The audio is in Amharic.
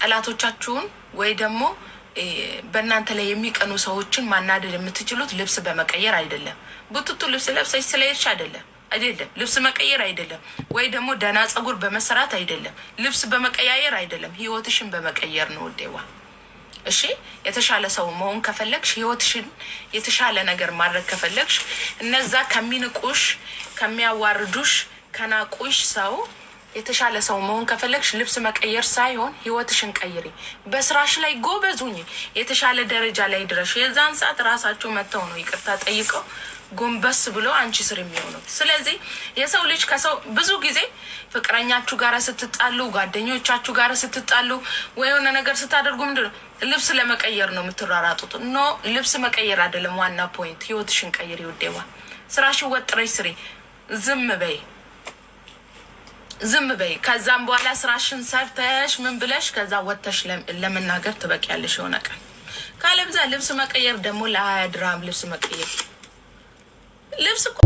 ጠላቶቻችሁን ወይ ደግሞ በእናንተ ላይ የሚቀኑ ሰዎችን ማናደድ የምትችሉት ልብስ በመቀየር አይደለም። ቡትቱ ልብስ ለብሰሽ ስለሄድሽ አይደለም። ልብስ መቀየር አይደለም። ወይ ደግሞ ደህና ጸጉር በመሰራት አይደለም። ልብስ በመቀያየር አይደለም። ህይወትሽን በመቀየር ነው ውዴዋ። እሺ የተሻለ ሰው መሆን ከፈለግሽ፣ ህይወትሽን የተሻለ ነገር ማድረግ ከፈለግሽ እነዛ ከሚንቁሽ፣ ከሚያዋርዱሽ፣ ከናቁሽ ሰው የተሻለ ሰው መሆን ከፈለግሽ ልብስ መቀየር ሳይሆን ህይወትሽን ቀይሪ። በስራሽ ላይ ጎበዙኝ፣ የተሻለ ደረጃ ላይ ድረሽ። የዛን ሰዓት ራሳቸው መተው ነው ይቅርታ ጠይቀው ጎንበስ ብሎ አንቺ ስር የሚሆነው። ስለዚህ የሰው ልጅ ከሰው ብዙ ጊዜ ፍቅረኛችሁ ጋር ስትጣሉ፣ ጓደኞቻችሁ ጋር ስትጣሉ ወይ የሆነ ነገር ስታደርጉ ምንድነው ልብስ ለመቀየር ነው የምትራራጡት። ኖ ልብስ መቀየር አይደለም ዋና ፖይንት። ህይወትሽን ቀይሪ ውዴዋ። ስራሽን ወጥረሽ ስሪ። ዝም በይ። ከዛም በኋላ ስራሽን ሰርተሽ ምን ብለሽ ከዛ ወጥተሽ ለመናገር ትበቂያለሽ የሆነ ቀን። ካለብዛ ልብስ መቀየር ደግሞ ለ20 ድራም ልብስ መቀየር ልብስ እኮ